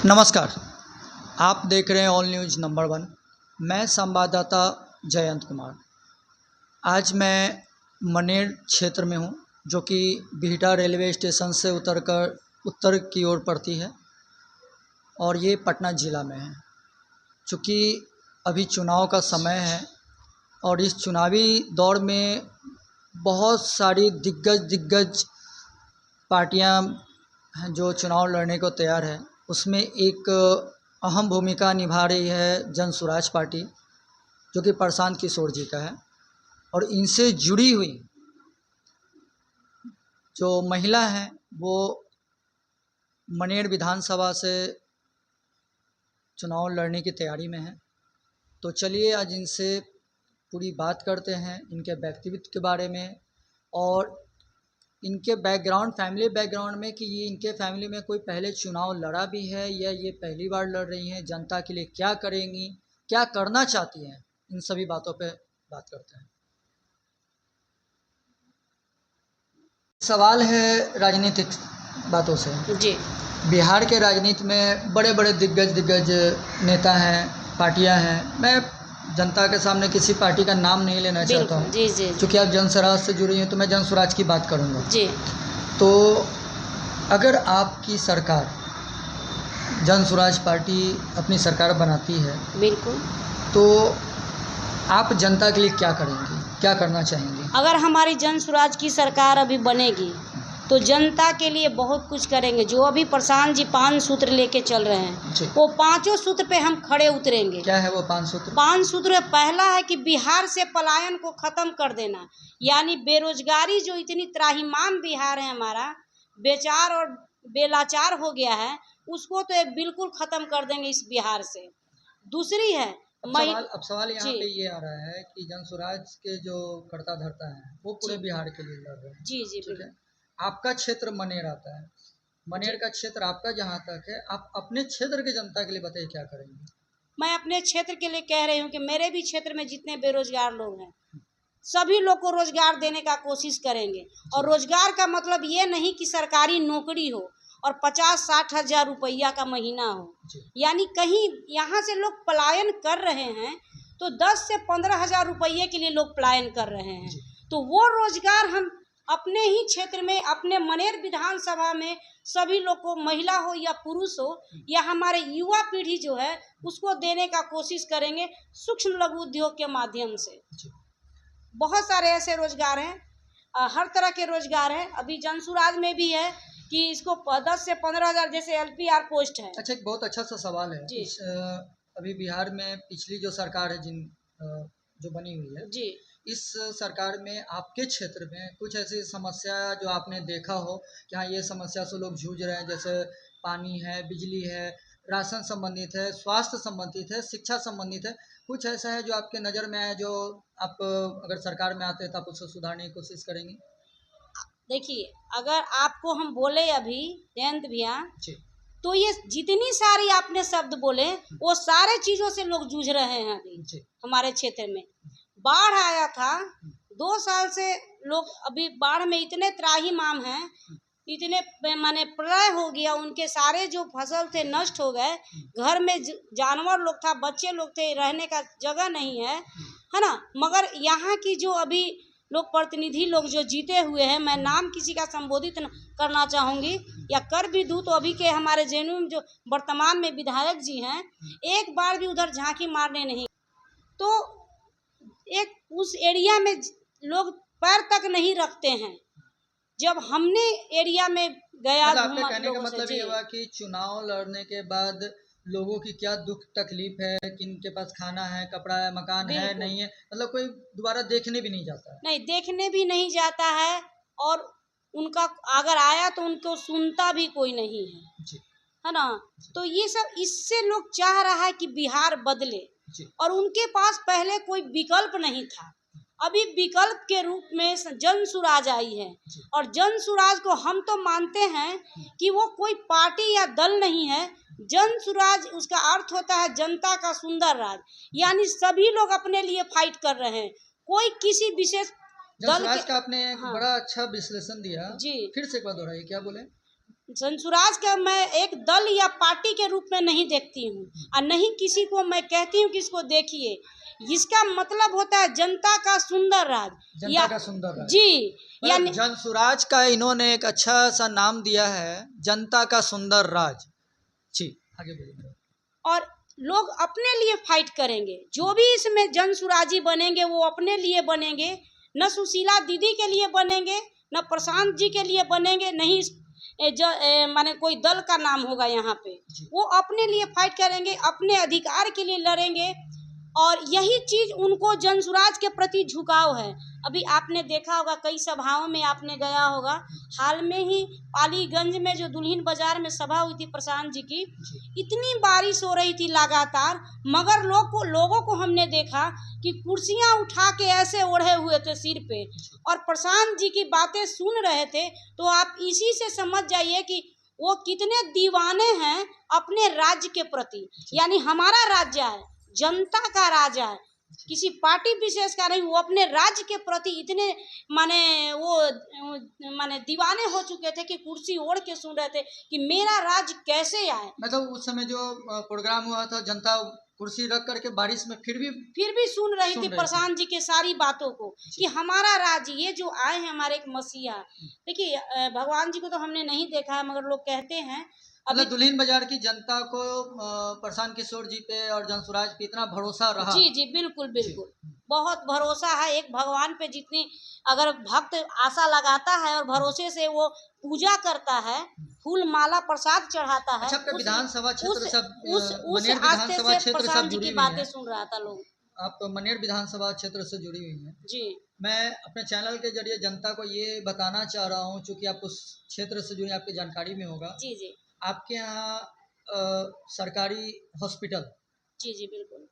नमस्कार, आप देख रहे हैं ऑल न्यूज़ नंबर 1। मैं संवाददाता जयंत कुमार। आज मैं मनेर क्षेत्र में हूं, जो कि बिहटा रेलवे स्टेशन से उतरकर उत्तर की ओर पड़ती है और ये पटना ज़िला में है। चूँकि अभी चुनाव का समय है और इस चुनावी दौर में बहुत सारी दिग्गज पार्टियां हैं जो चुनाव लड़ने को तैयार है। उसमें एक अहम भूमिका निभा रही है जन स्वराज पार्टी, जो कि प्रशांत किशोर जी का है। और इनसे जुड़ी हुई जो महिला हैं वो मनेर विधानसभा से चुनाव लड़ने की तैयारी में है। तो चलिए आज इनसे पूरी बात करते हैं इनके व्यक्तित्व के बारे में और इनके फैमिली बैकग्राउंड में कि ये इनके फैमिली में कोई पहले चुनाव लड़ा भी है या ये पहली बार लड़ रही हैं, जनता के लिए क्या करेंगी, क्या करना चाहती हैं, इन सभी बातों पे बात करते हैं। सवाल है राजनीतिक बातों से जी। बिहार के राजनीति में बड़े बड़े दिग्गज नेता हैं, पार्टियां हैं। मैं जनता के सामने किसी पार्टी का नाम नहीं लेना चाहता हूँ, जी जी। क्योंकि आप जन स्वराज से जुड़ी हैं तो मैं जन स्वराज की बात करूँगा। जी। तो अगर आपकी सरकार जन स्वराज पार्टी अपनी सरकार बनाती है, बिल्कुल, तो आप जनता के लिए क्या करेंगी, क्या करना चाहेंगी? अगर हमारी जन स्वराज की सरकार अभी बनेगी तो जनता के लिए बहुत कुछ करेंगे। जो अभी प्रशांत जी 5 सूत्र लेके चल रहे हैं, वो 5 सूत्र पे हम खड़े उतरेंगे। क्या है वो 5 सूत्र? 5 सूत्र पहला है कि बिहार से पलायन को ख़त्म कर देना, यानी बेरोजगारी जो इतनी त्राहिमाम बिहार है हमारा, बेचार और बेलाचार हो गया है, उसको तो बिल्कुल ख़त्म कर देंगे इस बिहार से। दूसरी है अब सवाल यहाँ पे ये आ रहा है कि जन स्वराज के जो कर्ता धर्ता हैं वो पूरे बिहार के लिए लड़ रहे हैं। जी जी, ठीक है। आपका क्षेत्र मनेर आता है, मनेर का क्षेत्र आपका जहाँ तक है, आप अपने क्षेत्र के जनता के लिए बताइए क्या करेंगे? मैं अपने क्षेत्र के लिए कह रही हूँ कि मेरे भी क्षेत्र में जितने बेरोजगार लोग हैं, सभी लोग को रोजगार देने का कोशिश करेंगे। और रोजगार का मतलब ये नहीं कि सरकारी नौकरी हो और 50-60 हज़ार रुपया का महीना हो, यानी कहीं यहाँ से लोग पलायन कर रहे हैं तो 10 से 15 हज़ार रुपये के लिए लोग पलायन कर रहे हैं। तो वो रोजगार हम अपने ही क्षेत्र में, अपने मनेर विधानसभा में सभी लोग को, महिला हो या पुरुष हो या हमारे युवा पीढ़ी जो है, उसको देने का कोशिश करेंगे सूक्ष्म लघु उद्योग के माध्यम से। बहुत सारे ऐसे रोजगार हैं, हर तरह के रोजगार हैं। अभी जन स्वराज में भी है कि इसको 10 से 15 हज़ार जैसे LPR पोस्ट है। अच्छा, एक बहुत अच्छा सा सवाल है। अभी बिहार में पिछली जो सरकार है जो बनी हुई है जी, इस सरकार में आपके क्षेत्र में कुछ ऐसी समस्या जो आपने देखा हो कि हाँ ये समस्या से लोग जूझ रहे हैं, जैसे पानी है, बिजली है, राशन संबंधित है, स्वास्थ्य संबंधित है, शिक्षा संबंधित है, कुछ ऐसा है जो आपके नज़र में आया जो आप अगर सरकार में आते तो आप उसको सुधारने की कोशिश करेंगे? देखिए, अगर आपको हम बोले अभी जयंत भैया, तो ये जितनी सारी आपने शब्द बोले वो सारे चीज़ों से लोग जूझ रहे हैं अभी हमारे क्षेत्र में। बाढ़ आया था 2 साल से, लोग अभी बाढ़ में इतने त्राहिमाम हैं, इतने माने प्रलय हो गया, उनके सारे जो फसल थे नष्ट हो गए। घर में जानवर लोग था, बच्चे लोग थे, रहने का जगह नहीं है ना। मगर यहाँ की जो अभी लोग प्रतिनिधि लोग जो जीते हुए हैं, मैं नाम किसी का संबोधित करना चाहूँगी या कर भी दूँ, तो अभी के हमारे जेएनयू जो वर्तमान में विधायक जी हैं, एक बार भी उधर झांकी मारने नहीं, तो एक उस एरिया में लोग पैर तक नहीं रखते हैं। जब हमने एरिया में गया, आपके कहने का मतलब ये हुआ कि चुनाव लड़ने के बाद लोगों की क्या दुख तकलीफ है, किनके पास खाना है, कपड़ा है, मकान है, नहीं है, मतलब कोई दोबारा देखने भी नहीं जाता है। नहीं, देखने भी नहीं जाता है और उनका अगर आया तो उनको सुनता भी कोई नहीं है ना। तो ये सब, इससे लोग चाह रहा है कि बिहार बदले और उनके पास पहले कोई विकल्प नहीं था। अभी विकल्प के रूप में जन स्वराज आई है और जन स्वराज को हम तो मानते हैं कि वो कोई पार्टी या दल नहीं है। जन स्वराज, उसका अर्थ होता है जनता का सुंदर राज, यानी सभी लोग अपने लिए फाइट कर रहे हैं, कोई किसी विशेष दल का आपने एक बड़ा अच्छा विश्लेषण दिया। जी, फिर से एक बार दोहराइए, क्या बोले? जनसुराज का मैं एक दल या पार्टी के रूप में नहीं देखती हूँ, और नहीं किसी को मैं कहती हूँ कि इसको देखिए। इसका मतलब होता है जनता का सुंदर राज, जनता का सुंदर राज। जी, यानी जनसुराज का इन्होंने एक अच्छा सा नाम दिया है, जनता का सुंदर राज। जी, आगे बोलिए। और लोग अपने लिए फाइट करेंगे, जो भी इसमें जनसुराजी बनेंगे वो अपने लिए बनेंगे, न सुशीला दीदी के लिए बनेंगे, न प्रशांत जी के लिए बनेंगे, नहीं माने कोई दल का नाम होगा यहाँ पे। वो अपने लिए फाइट करेंगे, अपने अधिकार के लिए लड़ेंगे, और यही चीज उनको जनसुराज के प्रति झुकाव है। अभी आपने देखा होगा, कई सभाओं में आपने गया होगा, हाल में ही पालीगंज में जो दुल्हिन बाजार में सभा हुई थी प्रशांत जी की, इतनी बारिश हो रही थी लगातार, मगर लोगों को हमने देखा कि कुर्सियां उठा के ऐसे ओढ़े हुए थे सिर पे, और प्रशांत जी की बातें सुन रहे थे। तो आप इसी से समझ जाइए कि वो कितने दीवाने हैं अपने राज्य के प्रति। यानी हमारा राज्य है, जनता का राजा है, किसी पार्टी विशेष का नहीं। वो अपने राज्य के प्रति इतने माने दीवाने हो चुके थे कि कुर्सी ओढ़ के सुन रहे थे कि मेरा राज्य कैसे आए। मतलब उस समय जो प्रोग्राम हुआ था, जनता कुर्सी रख करके बारिश में फिर भी सुन रही थी प्रशांत जी के सारी बातों को, कि हमारा राज्य, ये जो आए हैं हमारे एक मसीहा। देखिए, भगवान जी को तो हमने नहीं देखा है, मगर लोग कहते हैं। अभी दुल्हिन बाजार की जनता को प्रशांत किशोर जी पे और जनसुराज पे इतना भरोसा रहा। जी जी, बिल्कुल बिल्कुल, बहुत भरोसा है एक भगवान पे। जितनी अगर भक्त आशा लगाता है और भरोसे से वो पूजा करता है, फूल माला प्रसाद चढ़ाता है, अच्छा, विधानसभा क्षेत्र सब उस आस्थे से प्रशांत जी की बातें सुन रहा था लोग। आप मनेर विधानसभा क्षेत्र से जुड़ी हुई हैं जी। मैं अपने चैनल के जरिए जनता को ये बताना चाह रहा हूँ, चूंकि आप उस क्षेत्र से जुड़ी, आपकी जानकारी में होगा। जी जी, आपके यहाँ सरकारी हॉस्पिटल, जी जी बिल्कुल,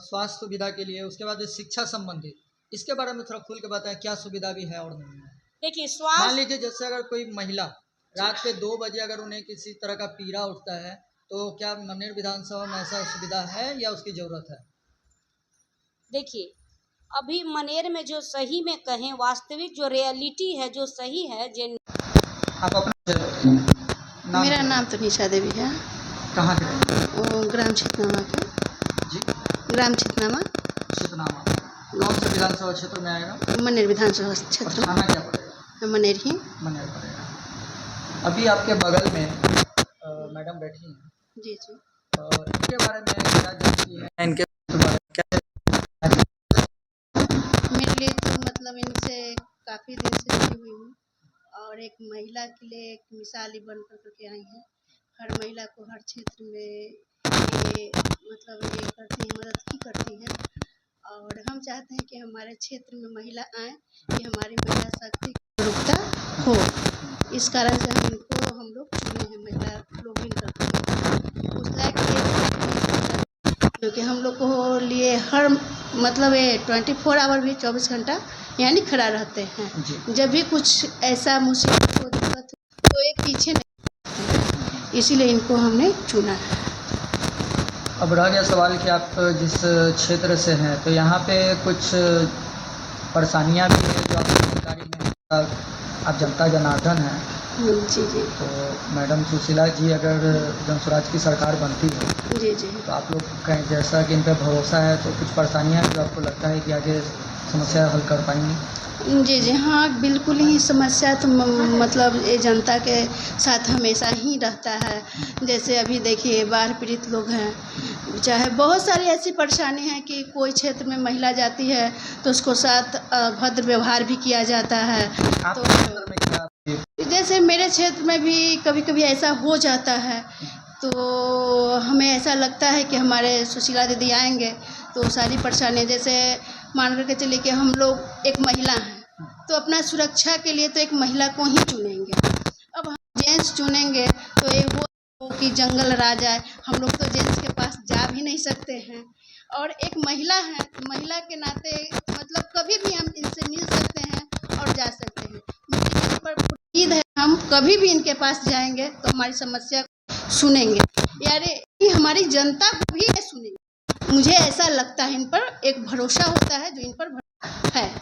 स्वास्थ्य सुविधा के लिए, उसके बाद शिक्षा संबंधित, इसके बारे में थोड़ा खुल के बताएं, क्या सुविधा भी है और नहीं है। देखिए, मान स्वास्थ्य, लीजिए जैसे अगर कोई महिला रात के 2 बजे अगर उन्हें किसी तरह का पीड़ा उठता है, तो क्या मनेर विधानसभा में ऐसा सुविधा है या उसकी जरूरत है। देखिए, अभी मनेर में जो सही में कहें, वास्तविक जो रियलिटी है, जो सही है, आप अपना मेरा नाम तो निशा देवी है। कहाँ के? ग्राम छितनामा के। जी, ग्राम छितनामा। छितनामा कौन से विधानसभा क्षेत्र में आएगा? मनेर विधानसभा क्षेत्र। थाना क्या पड़ेगा? मनेर ही। मनेर पड़ेगा। अभी आपके बगल में मैडम बैठी हैं। जी जी। इनके बारे में क्या जानती हैं? इनके बारे में क्या? मेरे लिए तो मतलब इनसे काफ़ी दिन से जुड़ी हुई हूँ, और एक महिला के लिए एक मिसाल ही बन कर के आई हैं। हर महिला को हर क्षेत्र में ये मतलब ये करती हैं, मदद ही करती हैं। और हम चाहते हैं कि हमारे क्षेत्र में महिला आएँ, कि हमारी महिला शक्ति जागरूकता हो। इस कारण से हम लोग चुने हैं, महिला लोग इन करते हैं उस लायक, क्योंकि हम लोग को लिए हर मतलब ये 24 आवर भी 24 घंटा यानी खड़ा रहते हैं। जब भी कुछ ऐसा मुसीबत हो, दिक्कत हो, तो एक पीछे नहीं, इसीलिए इनको हमने चुना है। अब रह गया सवाल कि आप जिस क्षेत्र से हैं, तो यहाँ पे कुछ परेशानियाँ भी हैं जो आपकी जानकारी में, आप जनता जनार्दन हैं। जी जी। तो मैडम सुशीला जी अगर जनसुराज की सरकार बनती है, जी जी, तो आप लोग कहें जैसा कि इन पर भरोसा है, तो कुछ परेशानियाँ जो आपको लगता है कि आगे समस्या हल कर पाएंगी? जी जी, हाँ बिल्कुल ही। समस्या तो मतलब ये जनता के साथ हमेशा ही रहता है। जैसे अभी देखिए, बाढ़ पीड़ित लोग हैं, चाहे बहुत सारी ऐसी परेशानी है कि कोई क्षेत्र में महिला जाती है तो उसको साथ भद्र व्यवहार भी किया जाता है। तो जैसे मेरे क्षेत्र में भी कभी कभी ऐसा हो जाता है, तो हमें ऐसा लगता है कि हमारे सुशीला दीदी आएंगे तो सारी परेशानी, जैसे मान करके चलिए कि हम लोग एक महिला हैं, तो अपना सुरक्षा के लिए तो एक महिला को ही चुनेंगे। अब हम जेंट्स चुनेंगे तो ये वो कि जंगल राज आए, हम लोग तो जेंट्स के पास जा भी नहीं सकते हैं। और एक महिला है, महिला के नाते मतलब कभी भी हम इनसे मिल सकते हैं और जा सकते हैं। मेरी इन पर उम्मीद है, हम कभी भी इनके पास जाएंगे तो हमारी समस्या सुनेंगे, यार ये हमारी जनता को भी ये सुनेंगे। मुझे ऐसा लगता है, इन पर एक भरोसा होता है जो इन पर है।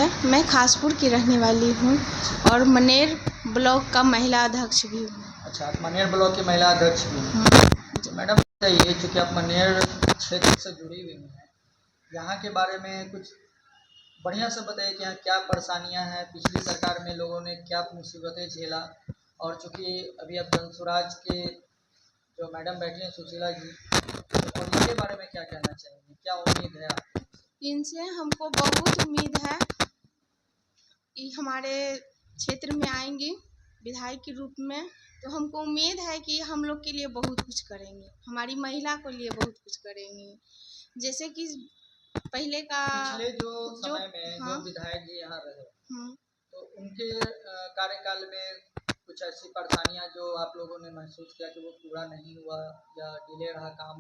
है। मैं खासपुर की रहने वाली हूँ और मनेर ब्लॉक का महिला अध्यक्ष भी हूँ। अच्छा, आप मनेर ब्लॉक की महिला अध्यक्ष भी हैं। तो मैडम बताइए, चूँकि आप मनेर क्षेत्र से जुड़ी हुई हैं, यहाँ के बारे में कुछ बढ़िया से बताइए कि यहाँ क्या परेशानियाँ हैं, पिछली सरकार में लोगों ने क्या मुसीबतें झेला, और चूँकि अभी आप जनसुराज के जो मैडम बैठी हैं सुशीला जी, तो इनके बारे में क्या कहना चाहेंगे, क्या उम्मीद है आपको? इनसे हमको बहुत उम्मीद है कि हमारे क्षेत्र में आएंगी विधायक के रूप में, तो हमको उम्मीद है कि हम लोग के लिए बहुत कुछ करेंगे, हमारी महिला को लिए बहुत कुछ करेंगी। जैसे कि पहले का पिछले जो समय में हाँ, जो विधायक जी यहाँ रहे, तो उनके कार्यकाल में कुछ ऐसी परेशानियाँ जो आप लोगों ने महसूस किया कि वो पूरा नहीं हुआ या डिले रहा काम?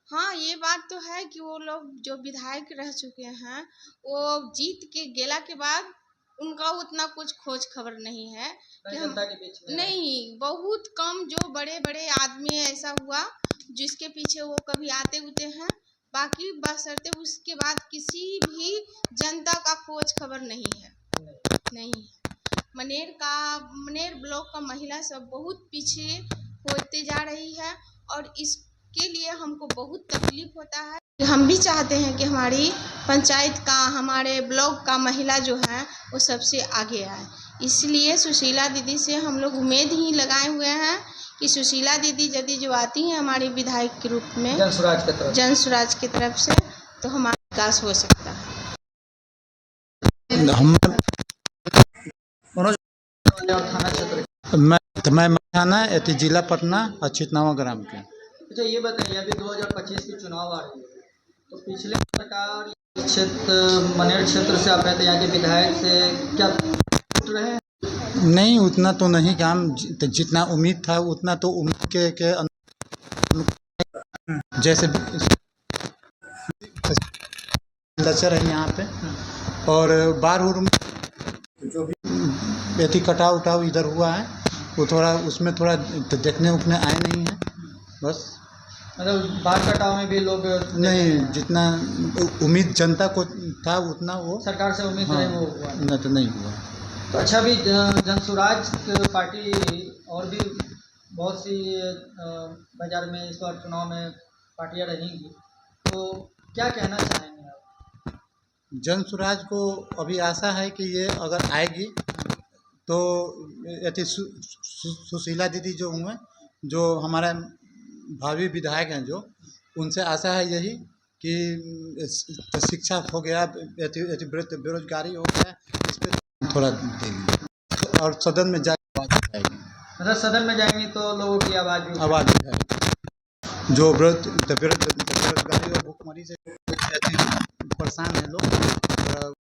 हाँ, ये बात तो है कि वो लोग जो विधायक रह चुके हैं वो जीत के गेला के बाद उनका उतना कुछ खोज खबर नहीं है कि हम जनता के बीच में नहीं, बहुत कम जो बड़े बड़े आदमी ऐसा हुआ जिसके पीछे वो कभी आते उते हैं, बाकी बशर्ते उसके बाद किसी भी जनता का खोज खबर नहीं है। मनेर ब्लॉक का महिला सब बहुत पीछे होते जा रही है और इसके लिए हमको बहुत तकलीफ होता है। हम भी चाहते हैं कि हमारी पंचायत का, हमारे ब्लॉक का महिला जो है वो सबसे आगे आए, इसलिए सुशीला दीदी से हम लोग उम्मीद ही लगाए हुए हैं कि सुशीला दीदी यदि जो आती हैं हमारी विधायक के रूप में जनसुराज की तरफ से, तो हमारा विकास हो सकता है। मैं थाना जिला पटना अच्युतनामा ग्राम के। अच्छा, ये बताइए, अभी 2025 की चुनाव आ रही है, तो पिछले सरकार क्षेत्र मनेर क्षेत्र से आप रहते यहाँ के विधायक से क्या रहे हैं? नहीं, उतना तो नहीं काम, जितना उम्मीद था उतना तो उम्मीद के जैसे लचर है यहाँ पे, और बार जो भी एथी कटाव उटाव इधर हुआ है वो थोड़ा उसमें थोड़ा देखने उखने आए नहीं है, बस। मतलब बाल कटाव में भी लोग नहीं, जितना उम्मीद जनता को था उतना वो सरकार से उम्मीद नहीं वो हुआ, न तो नहीं हुआ। तो अच्छा, भी जनसुराज पार्टी और भी बहुत सी बाजार में इस बार चुनाव में पार्टियां रहेंगी, तो क्या कहना चाहेंगे आप? जनसुराज को अभी आशा है कि ये अगर आएगी तो यदि सुशीला दीदी जो हुए, जो हमारा भावी विधायक हैं, जो उनसे आशा है यही कि शिक्षा हो गया, बेरोजगारी हो गया, इस पर थोड़ा देंगे और सदन में जाएगी। मतलब सदन में जाएंगी तो लोगों की आवाज़ उठाएगी, जो बेरोजगारी और भुखमरी से परेशान है लोग,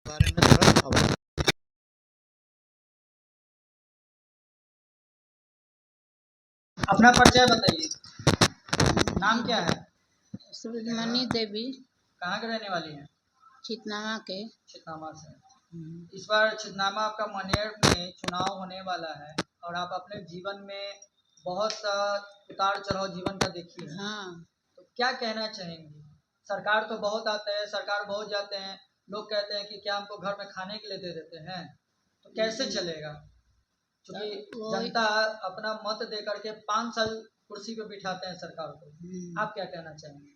बारे में थोड़ा आवाज़। अपना परिचय बताइए, नाम क्या है? सुमनी देवी। कहाँ के रहने वाली हैं? छितनामा के। छितनामा से। इस बार छितनामा आपका मनेर में चुनाव होने वाला है और आप अपने जीवन में बहुत सा उतार चढ़ाव जीवन का देखी है। हाँ। तो क्या कहना चाहेंगी? सरकार तो बहुत आते हैं, सरकार बहुत जाते हैं, लोग कहते हैं कि क्या हमको घर में खाने के लिए दे देते हैं, तो कैसे चलेगा? क्योंकि जनता अपना मत दे करके 5 साल कुर्सी पे बिठाते हैं सरकार को। आप क्या कहना चाहेंगे?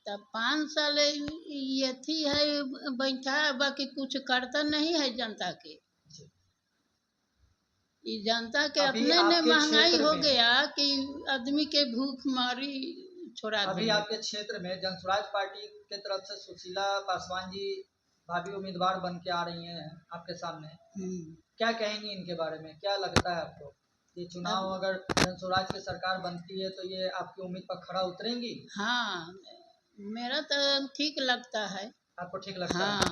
तब 5 साल ये थी है बैठा, बाकी कुछ करता नहीं है जनता के। ये जनता के अपने ने महंगाई हो गया कि आदमी के भूख मारी छोड़ा। अभी आपके क्षेत्र में जनसुराज पार्टी के तरफ से सुशीला पासवान जी भाभी उम्मीदवार बन के आ रही हैं आपके सामने, क्या कहेंगी इनके बारे में? क्या लगता है आपको ये चुनाव अगर जनसुराज की सरकार बनती है तो ये आपकी उम्मीद पर खरा उतरेंगी? हाँ, मेरा तो ठीक लगता है। आपको ठीक लगता है? हाँ।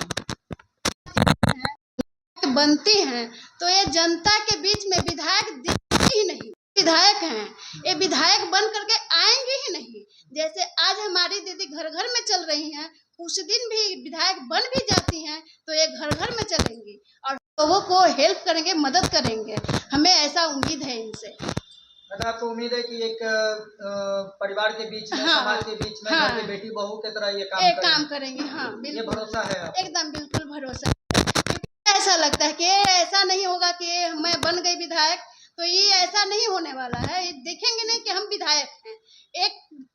बनती हैं तो ये जनता के बीच में विधायक दिखते ही नहीं। विधायक हैं, ये विधायक बन करके आएंगे ही नहीं। जैसे आज हमारी दीदी घर घर में चल रही हैं, उस दिन भी विधायक बन भी जाती हैं तो ये घर घर में चलेंगी और लोगों को हेल्प करेंगे, मदद करेंगे। हमें ऐसा उम्मीद है इनसे। मतलब आपको उम्मीद है कि एक परिवार के बीच में, हाँ, समाज के बीच में हाँ, घर की बेटी बहू की तरह ये काम एक करें। काम करेंगे, हाँ ये बिल्कुल, भरोसा है आपको? एकदम बिल्कुल भरोसा। ऐसा लगता है कि ऐसा नहीं होगा कि मैं बन गई विधायक, तो ये ऐसा नहीं होने वाला है। ये देखेंगे नहीं कि हम विधायक हैं, एक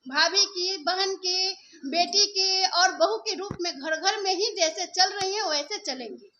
भाभी की, बहन की, बेटी की और बहू के रूप में घर घर में ही जैसे चल रही हैं वैसे चलेंगी।